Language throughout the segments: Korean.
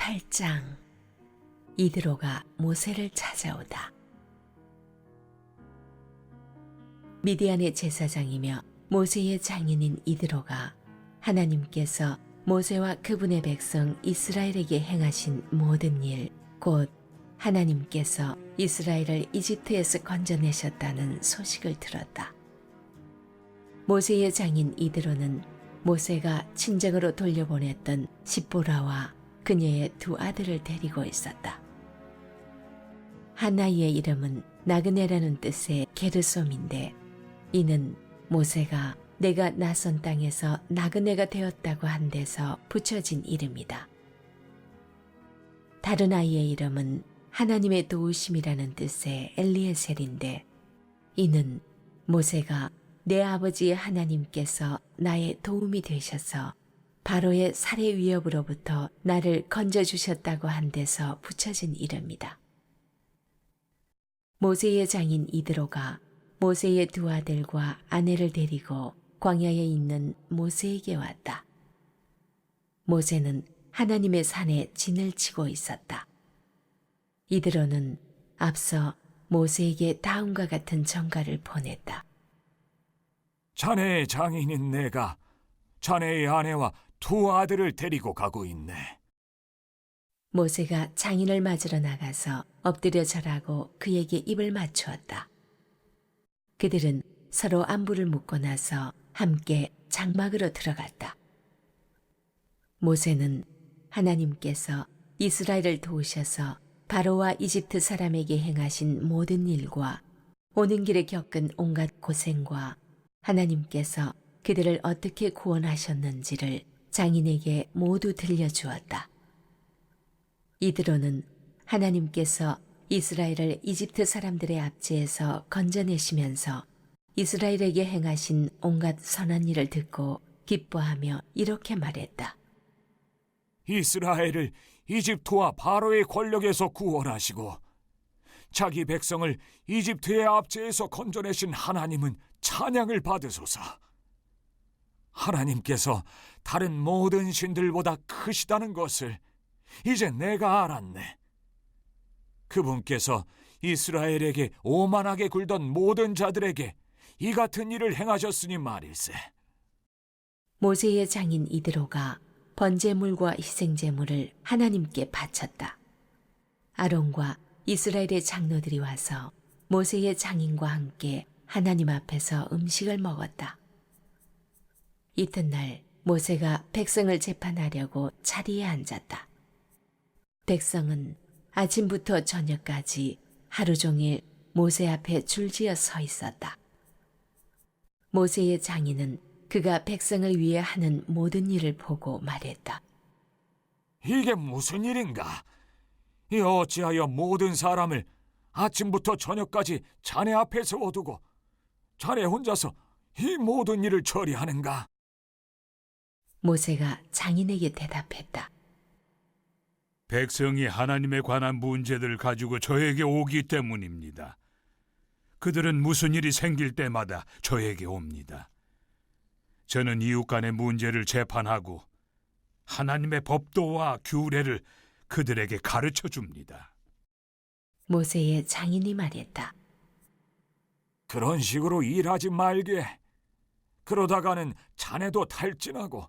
8장. 이드로가 모세를 찾아오다. 미디안의 제사장이며 모세의 장인인 이드로가 하나님께서 모세와 그분의 백성 이스라엘에게 행하신 모든 일, 곧 하나님께서 이스라엘을 이집트에서 건져내셨다는 소식을 들었다. 모세의 장인 이드로는 모세가 친정으로 돌려보냈던 십보라와 그녀의 두 아들을 데리고 있었다. 하나이의 이름은 나그네라는 뜻의 게르솜인데, 이는 모세가 내가 낯선 땅에서 나그네가 되었다고 한 데서 붙여진 이름이다. 다른 아이의 이름은 하나님의 도우심이라는 뜻의 엘리에셀인데, 이는 모세가 내 아버지 하나님께서 나의 도움이 되셔서 바로의 살해 위협으로부터 나를 건져주셨다고 한 데서 붙여진 이름이다. 모세의 장인 이드로가 모세의 두 아들과 아내를 데리고 광야에 있는 모세에게 왔다. 모세는 하나님의 산에 진을 치고 있었다. 이드로는 앞서 모세에게 다음과 같은 전가를 보냈다. 자네의 장인인 내가 자네의 아내와 두 아들을 데리고 가고 있네. 모세가 장인을 맞으러 나가서 엎드려 절하고 그에게 입을 맞추었다. 그들은 서로 안부를 묻고 나서 함께 장막으로 들어갔다. 모세는 하나님께서 이스라엘을 도우셔서 바로와 이집트 사람에게 행하신 모든 일과 오는 길에 겪은 온갖 고생과 하나님께서 그들을 어떻게 구원하셨는지를 장인에게 모두 들려주었다. 이드로는 하나님께서 이스라엘을 이집트 사람들의 압제에서 건져내시면서 이스라엘에게 행하신 온갖 선한 일을 듣고 기뻐하며 이렇게 말했다. 이스라엘을 이집트와 바로의 권력에서 구원하시고 자기 백성을 이집트의 압제에서 건져내신 하나님은 찬양을 받으소서. 하나님께서 다른 모든 신들보다 크시다는 것을 이제 내가 알았네. 그분께서 이스라엘에게 오만하게 굴던 모든 자들에게 이 같은 일을 행하셨으니 말일세. 모세의 장인 이드로가 번제물과 희생제물을 하나님께 바쳤다. 아론과 이스라엘의 장로들이 와서 모세의 장인과 함께 하나님 앞에서 음식을 먹었다. 이튿날 모세가 백성을 재판하려고 자리에 앉았다. 백성은 아침부터 저녁까지 하루 종일 모세 앞에 줄지어 서 있었다. 모세의 장인은 그가 백성을 위해 하는 모든 일을 보고 말했다. 이게 무슨 일인가? 이 어찌하여 모든 사람을 아침부터 저녁까지 자네 앞에 세워두고 자네 혼자서 이 모든 일을 처리하는가? 모세가 장인에게 대답했다. 백성이 하나님에 관한 문제들을 가지고 저에게 오기 때문입니다. 그들은 무슨 일이 생길 때마다 저에게 옵니다. 저는 이웃 간의 문제를 재판하고 하나님의 법도와 규례를 그들에게 가르쳐 줍니다. 모세의 장인이 말했다. 그런 식으로 일하지 말게. 그러다가는 자네도 탈진하고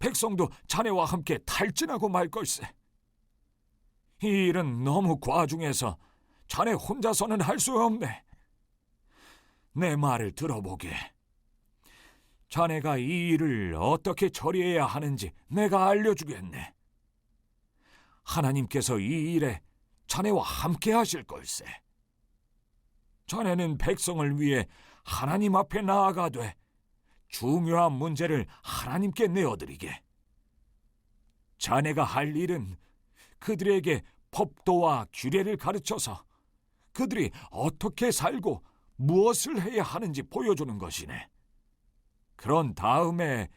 백성도 자네와 함께 탈진하고 말 걸세. 이 일은 너무 과중해서 자네 혼자서는 할 수 없네. 내 말을 들어보게. 자네가 이 일을 어떻게 처리해야 하는지 내가 알려주겠네. 하나님께서 이 일에 자네와 함께 하실 걸세. 자네는 백성을 위해 하나님 앞에 나아가되 중요한 문제를 하나님께 내어드리게. 자네가 할 일은 그들에게 법도와 규례를 가르쳐서 그들이 어떻게 살고 무엇을 해야 하는지 보여주는 것이네. 그런 다음에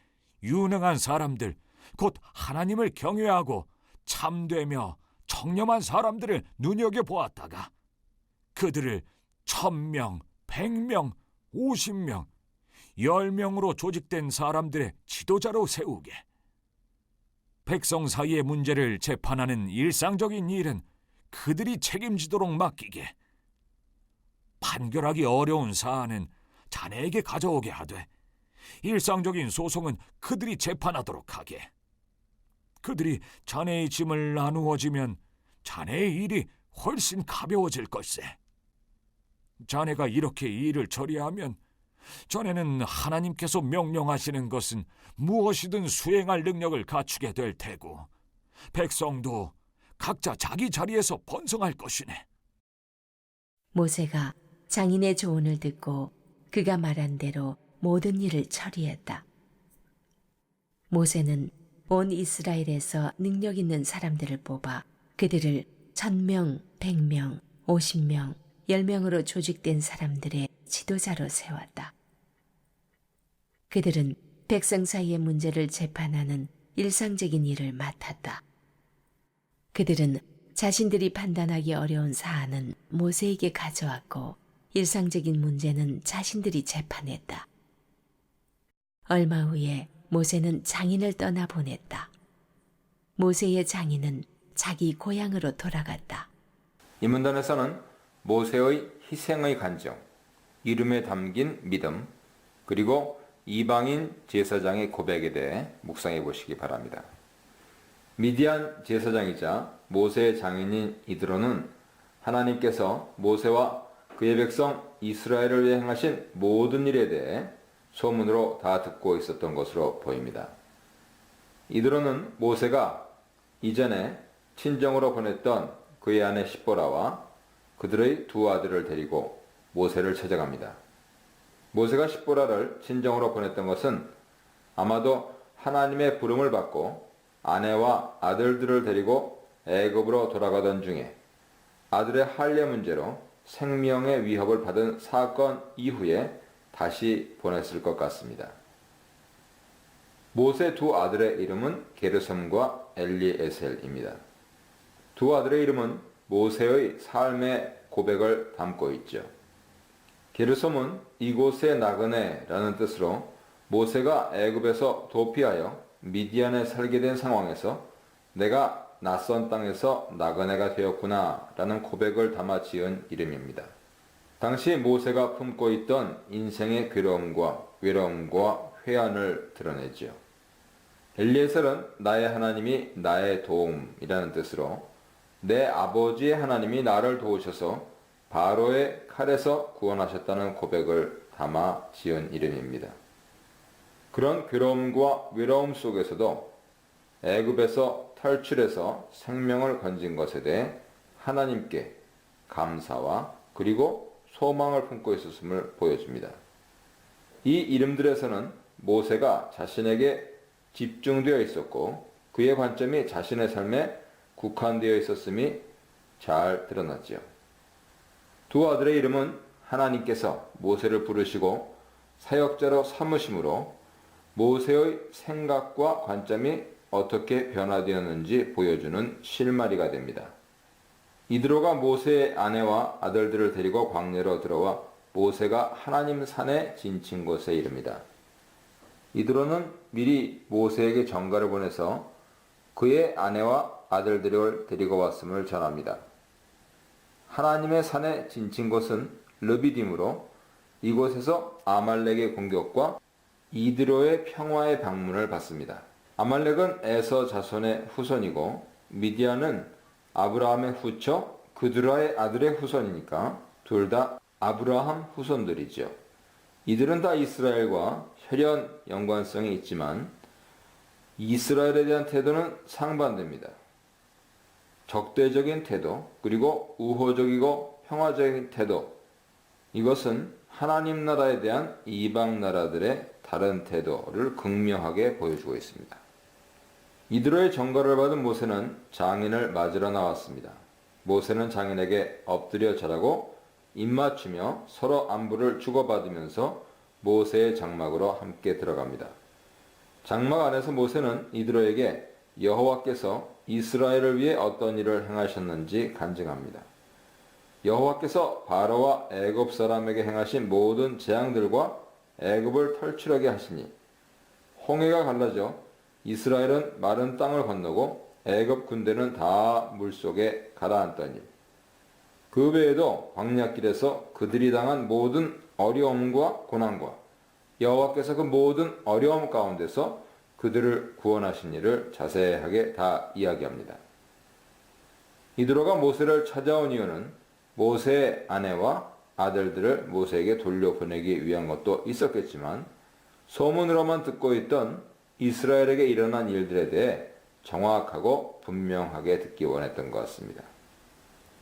유능한 사람들, 곧 하나님을 경외하고 참되며 청렴한 사람들을 눈여겨보았다가 그들을 1000명, 100명, 50명, 10명으로 조직된 사람들의 지도자로 세우게. 백성 사이의 문제를 재판하는 일상적인 일은 그들이 책임지도록 맡기게. 판결하기 어려운 사안은 자네에게 가져오게 하되 일상적인 소송은 그들이 재판하도록 하게. 그들이 자네의 짐을 나누어지면 자네의 일이 훨씬 가벼워질 걸세. 자네가 이렇게 일을 처리하면 자네는 하나님께서 명령하시는 것은 무엇이든 수행할 능력을 갖추게 될 테고 백성도 각자 자기 자리에서 번성할 것이네. 모세가 장인의 조언을 듣고 그가 말한 대로 모든 일을 처리했다. 모세는 온 이스라엘에서 능력 있는 사람들을 뽑아 그들을 1000명, 100명, 50명, 10명으로 조직된 사람들의 지도자로 세웠다. 그들은 백성 사이의 문제를 재판하는 일상적인 일을 맡았다. 그들은 자신들이 판단하기 어려운 사안은 모세에게 가져왔고 일상적인 문제는 자신들이 재판했다. 얼마 후에 모세는 장인을 떠나보냈다. 모세의 장인은 자기 고향으로 돌아갔다. 이 문단에서는 모세의 희생의 간정, 이름에 담긴 믿음, 그리고 이방인 제사장의 고백에 대해 묵상해 보시기 바랍니다. 미디안 제사장이자 모세의 장인인 이드로는 하나님께서 모세와 그의 백성 이스라엘을 위해 행하신 모든 일에 대해 소문으로 다 듣고 있었던 것으로 보입니다. 이드로는 모세가 이전에 친정으로 보냈던 그의 아내 십보라와 그들의 두 아들을 데리고 모세를 찾아갑니다. 모세가 십보라를 친정으로 보냈던 것은 아마도 하나님의 부름을 받고 아내와 아들들을 데리고 애굽으로 돌아가던 중에 아들의 할례 문제로 생명의 위협을 받은 사건 이후에 다시 보냈을 것 같습니다. 모세 두 아들의 이름은 게르솜과 엘리에셀입니다. 두 아들의 이름은 모세의 삶의 고백을 담고 있죠. 게르솜은 이곳의 나그네라는 뜻으로 모세가 애굽에서 도피하여 미디안에 살게 된 상황에서 내가 낯선 땅에서 나그네가 되었구나 라는 고백을 담아 지은 이름입니다. 당시 모세가 품고 있던 인생의 괴로움과 외로움과 회한을 드러내지요. 엘리에셀은 나의 하나님이 나의 도움이라는 뜻으로 내 아버지의 하나님이 나를 도우셔서 바로의 칼에서 구원하셨다는 고백을 담아 지은 이름입니다. 그런 괴로움과 외로움 속에서도 애굽에서 탈출해서 생명을 건진 것에 대해 하나님께 감사와 그리고 소망을 품고 있었음을 보여줍니다. 이 이름들에서는 모세가 자신에게 집중되어 있었고 그의 관점이 자신의 삶에 국한되어 있었음이 잘 드러났지요. 두 아들의 이름은 하나님께서 모세를 부르시고 사역자로 삼으심으로 모세의 생각과 관점이 어떻게 변화되었는지 보여주는 실마리가 됩니다. 이드로가 모세의 아내와 아들들을 데리고 광야로 들어와 모세가 하나님 산에 지친 곳에 이릅니다. 이드로는 미리 모세에게 전가를 보내서 그의 아내와 아들들을 데리고 왔음을 전합니다. 하나님의 산에 지친 곳은 르비딤으로 이곳에서 아말렉의 공격과 이드로의 평화의 방문을 받습니다. 아말렉은 에서 자손의 후손이고 미디안은 아브라함의 후처 그드라의 아들의 후손이니까 둘 다 아브라함 후손들이죠. 이들은 다 이스라엘과 혈연 연관성이 있지만 이스라엘에 대한 태도는 상반됩니다. 적대적인 태도 그리고 우호적이고 평화적인 태도, 이것은 하나님 나라에 대한 이방 나라들의 다른 태도를 극명하게 보여주고 있습니다. 이드로의 전가를 받은 모세는 장인을 맞으러 나왔습니다. 모세는 장인에게 엎드려 절하고 입맞추며 서로 안부를 주고받으면서 모세의 장막으로 함께 들어갑니다. 장막 안에서 모세는 이드로에게 여호와께서 이스라엘을 위해 어떤 일을 행하셨는지 간증합니다. 여호와께서 바로와 애굽 사람에게 행하신 모든 재앙들과 애굽을 탈출하게 하시니 홍해가 갈라져 이스라엘은 마른 땅을 건너고 애굽 군대는 다 물속에 가라앉던 일. 그 외에도 광야길에서 그들이 당한 모든 어려움과 고난과 여호와께서 그 모든 어려움 가운데서 그들을 구원하신 일을 자세하게 다 이야기합니다. 이드로가 모세를 찾아온 이유는 모세의 아내와 아들들을 모세에게 돌려보내기 위한 것도 있었겠지만 소문으로만 듣고 있던 이스라엘에게 일어난 일들에 대해 정확하고 분명하게 듣기 원했던 것 같습니다.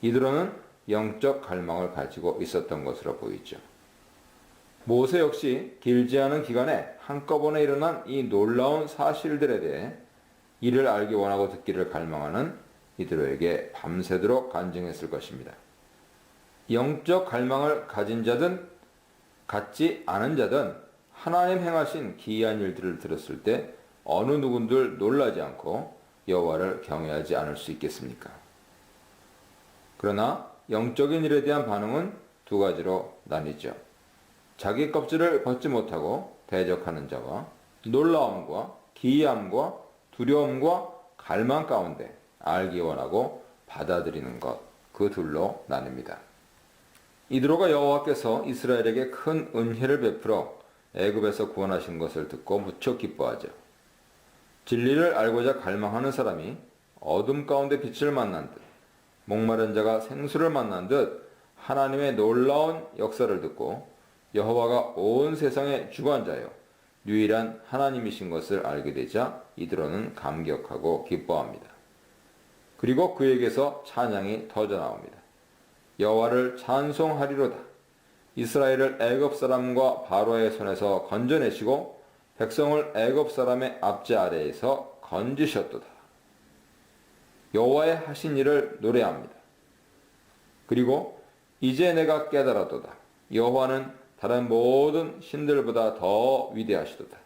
이드로는 영적 갈망을 가지고 있었던 것으로 보이죠. 모세 역시 길지 않은 기간에 한꺼번에 일어난 이 놀라운 사실들에 대해 이를 알기 원하고 듣기를 갈망하는 이드로에게 밤새도록 간증했을 것입니다. 영적 갈망을 가진 자든 갖지 않은 자든 하나님 행하신 기이한 일들을 들었을 때 어느 누군들 놀라지 않고 여호와를 경외하지 않을 수 있겠습니까? 그러나 영적인 일에 대한 반응은 두 가지로 나뉘죠. 자기 껍질을 벗지 못하고 대적하는 자와 놀라움과 기이함과 두려움과 갈망 가운데 알기 원하고 받아들이는 것, 그 둘로 나뉩니다. 이드로가 여호와께서 이스라엘에게 큰 은혜를 베풀어 애굽에서 구원하신 것을 듣고 무척 기뻐하죠. 진리를 알고자 갈망하는 사람이 어둠 가운데 빛을 만난 듯 목마른 자가 생수를 만난 듯 하나님의 놀라운 역사를 듣고 여호와가 온 세상의 주관자요 유일한 하나님이신 것을 알게 되자 이드로는 감격하고 기뻐합니다. 그리고 그에게서 찬양이 터져 나옵니다. 여호와를 찬송하리로다. 이스라엘을 애굽 사람과 바로의 손에서 건져내시고 백성을 애굽 사람의 압제 아래에서 건지셨도다. 여호와의 하신 일을 노래합니다. 그리고 이제 내가 깨달았도다. 여호와는 다른 모든 신들보다 더 위대하시도다.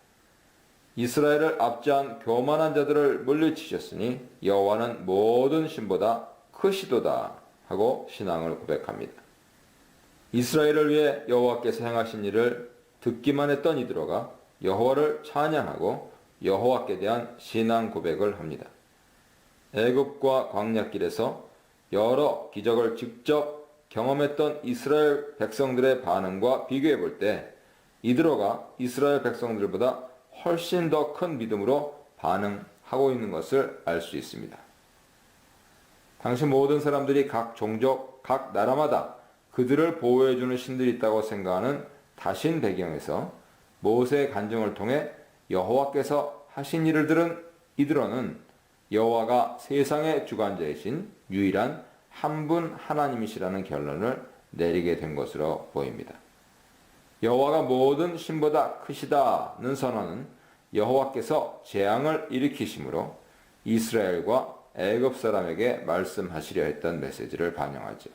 이스라엘을 압제한 교만한 자들을 물리치셨으니 여호와는 모든 신보다 크시도다 하고 신앙을 고백합니다. 이스라엘을 위해 여호와께서 행하신 일을 듣기만 했던 이드로가 여호와를 찬양하고 여호와께 대한 신앙 고백을 합니다. 애굽과 광야길에서 여러 기적을 직접 경험했던 이스라엘 백성들의 반응과 비교해 볼 때 이드로가 이스라엘 백성들보다 훨씬 더 큰 믿음으로 반응하고 있는 것을 알 수 있습니다. 당시 모든 사람들이 각 종족, 각 나라마다 그들을 보호해주는 신들이 있다고 생각하는 다신 배경에서 모세의 간증을 통해 여호와께서 하신 일을 들은 이드로는 여호와가 세상의 주관자이신 유일한 한 분 하나님이시라는 결론을 내리게 된 것으로 보입니다. 여호와가 모든 신보다 크시다는 선언은 여호와께서 재앙을 일으키심으로 이스라엘과 애굽 사람에게 말씀하시려 했던 메시지를 반영하죠.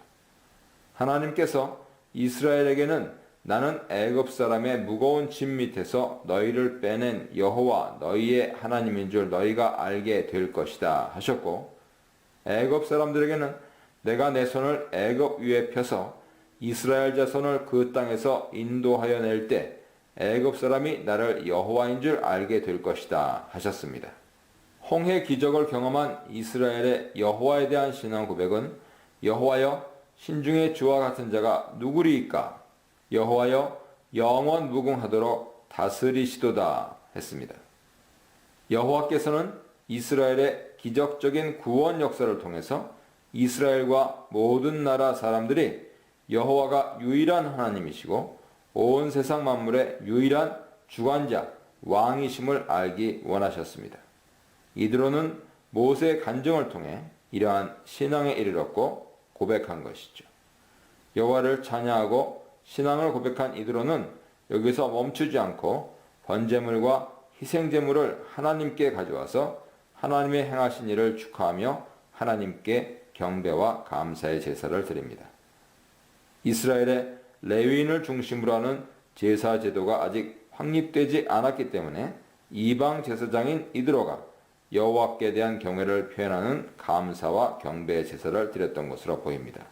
하나님께서 이스라엘에게는 나는 애굽 사람의 무거운 짐 밑에서 너희를 빼낸 여호와 너희의 하나님인 줄 너희가 알게 될 것이다 하셨고, 애굽 사람들에게는 내가 내 손을 애굽 위에 펴서 이스라엘 자손을 그 땅에서 인도하여 낼 때 애굽 사람이 나를 여호와인 줄 알게 될 것이다 하셨습니다. 홍해 기적을 경험한 이스라엘의 여호와에 대한 신앙 고백은 여호와여 신중의 주와 같은 자가 누구리이까? 여호와여 영원 무궁하도록 다스리시도다 했습니다. 여호와께서는 이스라엘의 기적적인 구원 역사를 통해서 이스라엘과 모든 나라 사람들이 여호와가 유일한 하나님이시고 온 세상 만물의 유일한 주관자, 왕이심을 알기 원하셨습니다. 이드로는 모세의 간증을 통해 이러한 신앙에 이르렀고 고백한 것이죠. 여호와를 찬양하고 신앙을 고백한 이드로는 여기서 멈추지 않고 번제물과 희생제물을 하나님께 가져와서 하나님의 행하신 일을 축하하며 하나님께 경배와 감사의 제사를 드립니다. 이스라엘의 레위인을 중심으로 하는 제사 제도가 아직 확립되지 않았기 때문에 이방 제사장인 이드로가 여호와께 대한 경외를 표현하는 감사와 경배의 제사를 드렸던 것으로 보입니다.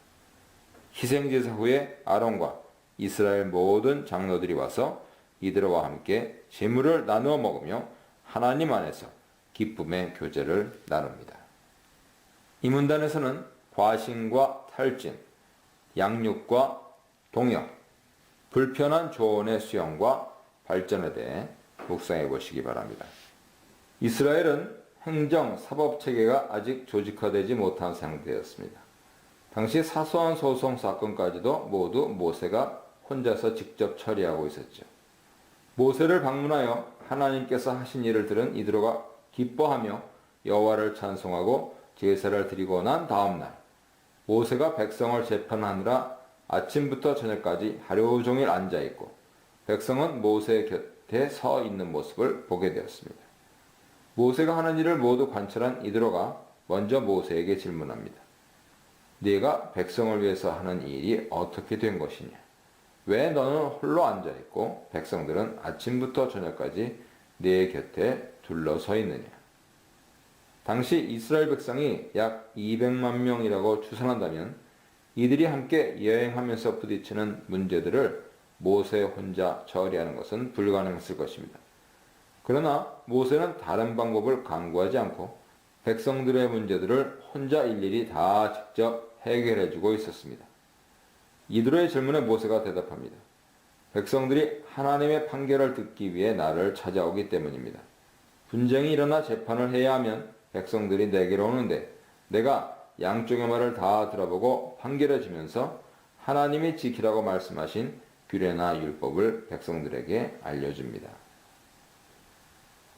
희생제사 후에 아론과 이스라엘 모든 장로들이 와서 이드로와 함께 제물을 나누어 먹으며 하나님 안에서 기쁨의 교제를 나눕니다. 이 문단에서는 과신과 탈진, 양육과 동역, 불편한 조언의 수용과 발전에 대해 묵상해 보시기 바랍니다. 이스라엘은 행정, 사법 체계가 아직 조직화되지 못한 상태였습니다. 당시 사소한 소송 사건까지도 모두 모세가 혼자서 직접 처리하고 있었죠. 모세를 방문하여 하나님께서 하신 일을 들은 이드로가 기뻐하며 여호와를 찬송하고 제사를 드리고 난 다음 날 모세가 백성을 재판하느라 아침부터 저녁까지 하루 종일 앉아 있고 백성은 모세 곁에 서 있는 모습을 보게 되었습니다. 모세가 하는 일을 모두 관찰한 이드로가 먼저 모세에게 질문합니다. 네가 백성을 위해서 하는 일이 어떻게 된 것이냐? 왜 너는 홀로 앉아 있고 백성들은 아침부터 저녁까지 네 곁에 둘러서 있느냐? 당시 이스라엘 백성이 약 200만 명이라고 추산한다면 이들이 함께 여행하면서 부딪히는 문제들을 모세 혼자 처리하는 것은 불가능했을 것입니다. 그러나 모세는 다른 방법을 강구하지 않고 백성들의 문제들을 혼자 일일이 다 직접 해결해주고 있었습니다. 이드로의 질문에 모세가 대답합니다. 백성들이 하나님의 판결을 듣기 위해 나를 찾아오기 때문입니다. 분쟁이 일어나 재판을 해야 하면 백성들이 내게로 오는데 내가 양쪽의 말을 다 들어보고 판결해 주면서 하나님이 지키라고 말씀하신 규례나 율법을 백성들에게 알려줍니다.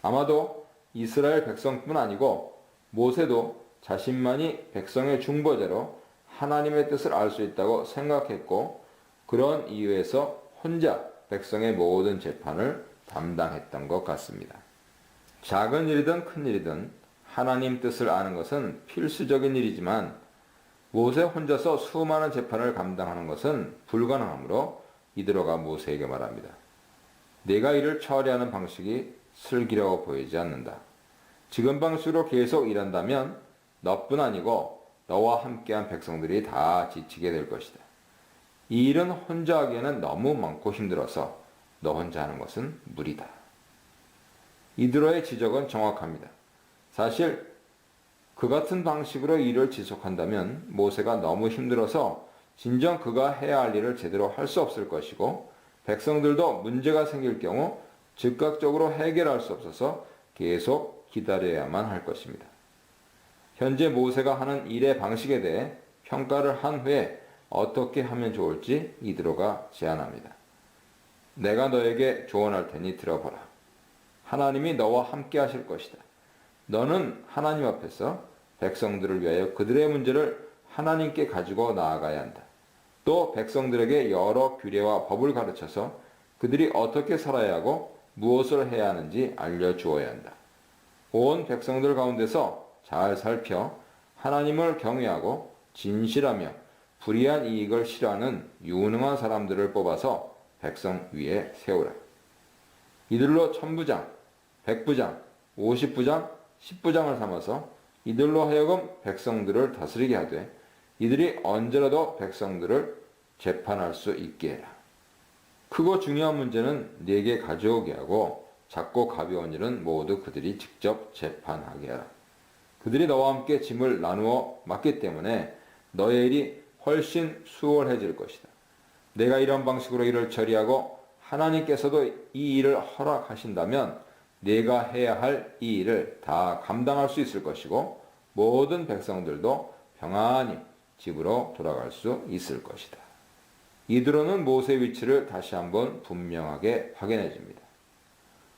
아마도 이스라엘 백성뿐 아니고 모세도 자신만이 백성의 중보자로 하나님의 뜻을 알 수 있다고 생각했고 그런 이유에서 혼자 백성의 모든 재판을 담당했던 것 같습니다. 작은 일이든 큰 일이든 하나님 뜻을 아는 것은 필수적인 일이지만 모세 혼자서 수많은 재판을 감당하는 것은 불가능하므로 이드로가 모세에게 말합니다. 내가 이를 처리하는 방식이 슬기로워 보이지 않는다. 지금 방식으로 계속 일한다면 너뿐 아니고 너와 함께한 백성들이 다 지치게 될 것이다. 이 일은 혼자 하기에는 너무 많고 힘들어서 너 혼자 하는 것은 무리다. 이드로의 지적은 정확합니다. 사실 그 같은 방식으로 일을 지속한다면 모세가 너무 힘들어서 진정 그가 해야 할 일을 제대로 할 수 없을 것이고 백성들도 문제가 생길 경우 즉각적으로 해결할 수 없어서 계속 기다려야만 할 것입니다. 현재 모세가 하는 일의 방식에 대해 평가를 한 후에 어떻게 하면 좋을지 이드로가 제안합니다. 내가 너에게 조언할 테니 들어보라. 하나님이 너와 함께 하실 것이다. 너는 하나님 앞에서 백성들을 위하여 그들의 문제를 하나님께 가지고 나아가야 한다. 또 백성들에게 여러 규례와 법을 가르쳐서 그들이 어떻게 살아야 하고 무엇을 해야 하는지 알려주어야 한다. 온 백성들 가운데서 잘 살펴 하나님을 경외하고 진실하며 불의한 이익을 싫어하는 유능한 사람들을 뽑아서 백성 위에 세우라. 이들로 1000부장, 100부장, 50부장, 10부장을 삼아서 이들로 하여금 백성들을 다스리게 하되 이들이 언제라도 백성들을 재판할 수 있게 해라. 크고 중요한 문제는 네게 가져오게 하고 작고 가벼운 일은 모두 그들이 직접 재판하게 하라. 그들이 너와 함께 짐을 나누어 맡기 때문에 너의 일이 훨씬 수월해질 것이다. 내가 이런 방식으로 일을 처리하고 하나님께서도 이 일을 허락하신다면 내가 해야 할 이 일을 다 감당할 수 있을 것이고 모든 백성들도 평안히 집으로 돌아갈 수 있을 것이다. 이드로는 모세의 위치를 다시 한번 분명하게 확인해 줍니다.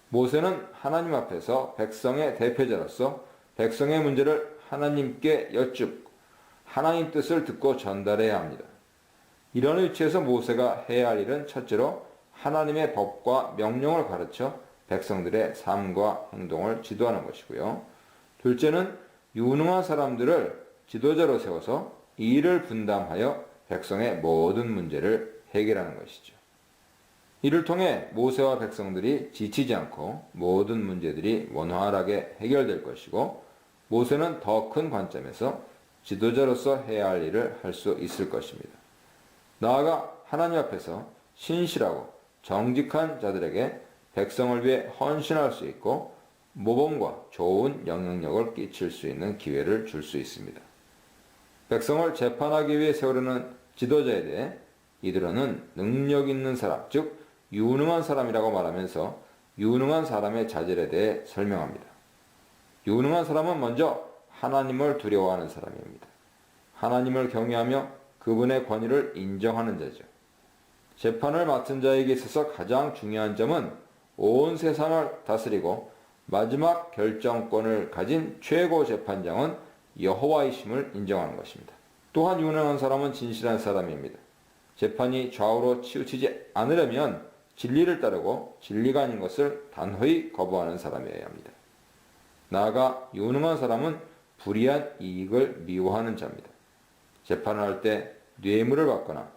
모세는 하나님 앞에서 백성의 대표자로서 백성의 문제를 하나님께 여쭙고 하나님 뜻을 듣고 전달해야 합니다. 이런 위치에서 모세가 해야 할 일은 첫째로 하나님의 법과 명령을 가르쳐 백성들의 삶과 행동을 지도하는 것이고요. 둘째는 유능한 사람들을 지도자로 세워서 이 일을 분담하여 백성의 모든 문제를 해결하는 것이죠. 이를 통해 모세와 백성들이 지치지 않고 모든 문제들이 원활하게 해결될 것이고 모세는 더 큰 관점에서 지도자로서 해야 할 일을 할 수 있을 것입니다. 나아가 하나님 앞에서 신실하고 정직한 자들에게 백성을 위해 헌신할 수 있고 모범과 좋은 영향력을 끼칠 수 있는 기회를 줄 수 있습니다. 백성을 재판하기 위해 세우려는 지도자에 대해 이드로는 능력 있는 사람, 즉 유능한 사람이라고 말하면서 유능한 사람의 자질에 대해 설명합니다. 유능한 사람은 먼저 하나님을 두려워하는 사람입니다. 하나님을 경외하며 그분의 권위를 인정하는 자죠. 재판을 맡은 자에게 있어서 가장 중요한 점은 온 세상을 다스리고 마지막 결정권을 가진 최고 재판장은 여호와이심을 인정하는 것입니다. 또한 유능한 사람은 진실한 사람입니다. 재판이 좌우로 치우치지 않으려면 진리를 따르고 진리가 아닌 것을 단호히 거부하는 사람이어야 합니다. 나아가 유능한 사람은 불이한 이익을 미워하는 자입니다. 재판을 할 때 뇌물을 받거나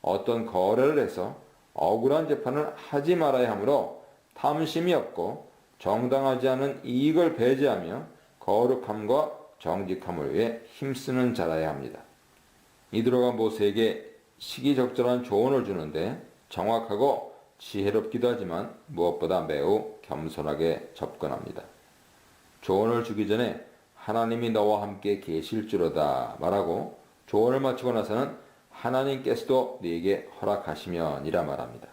어떤 거래를 해서 억울한 재판을 하지 말아야 하므로 탐심이 없고 정당하지 않은 이익을 배제하며 거룩함과 정직함을 위해 힘쓰는 자라야 합니다. 이드로가 모세에게 시기적절한 조언을 주는데 정확하고 지혜롭기도 하지만 무엇보다 매우 겸손하게 접근합니다. 조언을 주기 전에 하나님이 너와 함께 계실지로다 말하고 조언을 마치고 나서는 하나님께서도 네게 허락하시면이라 말합니다.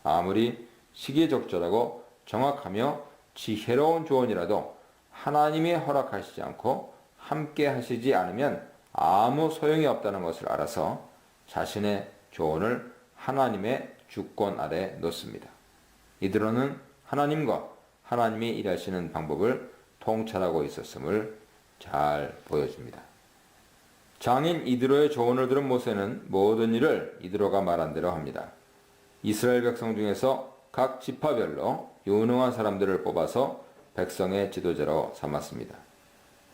아무리 시기적절하고 정확하며 지혜로운 조언이라도 하나님이 허락하시지 않고 함께 하시지 않으면 아무 소용이 없다는 것을 알아서 자신의 조언을 하나님의 주권 아래 놓습니다. 이드로는 하나님과 하나님이 일하시는 방법을 통찰하고 있었음을 잘 보여줍니다. 장인 이드로의 조언을 들은 모세는 모든 일을 이드로가 말한 대로 합니다. 이스라엘 백성 중에서 각 지파별로 유능한 사람들을 뽑아서 백성의 지도자로 삼았습니다.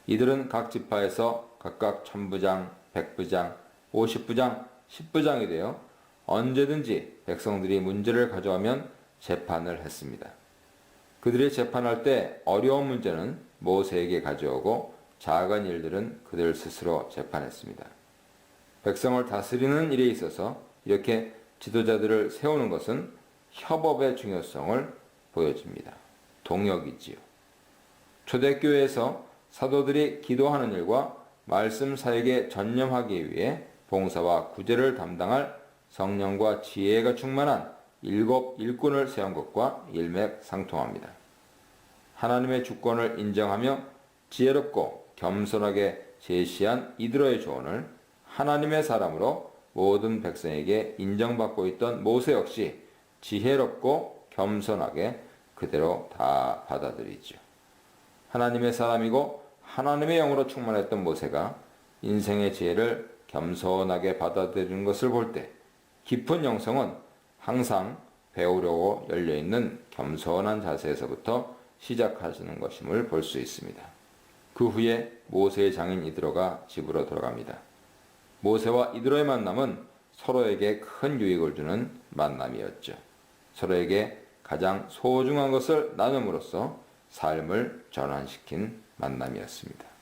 이들은 각 지파에서 각각 1000부장, 100부장, 50부장, 10부장이 되어 언제든지 백성들이 문제를 가져오면 재판을 했습니다. 그들이 재판할 때 어려운 문제는 모세에게 가져오고 작은 일들은 그들 스스로 재판했습니다. 백성을 다스리는 일에 있어서 이렇게 지도자들을 세우는 것은 협업의 중요성을 보여줍니다. 동역이지요. 초대교회에서 사도들이 기도하는 일과 말씀 사역에 전념하기 위해 봉사와 구제를 담당할 성령과 지혜가 충만한 7 일꾼을 세운 것과 일맥상통합니다. 하나님의 주권을 인정하며 지혜롭고 겸손하게 제시한 이드로의 조언을 하나님의 사람으로 모든 백성에게 인정받고 있던 모세 역시 지혜롭고 겸손하게 그대로 다 받아들이죠. 하나님의 사람이고 하나님의 영으로 충만했던 모세가 인생의 지혜를 겸손하게 받아들이는 것을 볼 때 깊은 영성은 항상 배우려고 열려있는 겸손한 자세에서부터 시작하시는 것임을 볼 수 있습니다. 그 후에 모세의 장인 이드로가 집으로 돌아갑니다. 모세와 이드로의 만남은 서로에게 큰 유익을 주는 만남이었죠. 서로에게 가장 소중한 것을 나눔으로써 삶을 전환시킨 만남이었습니다.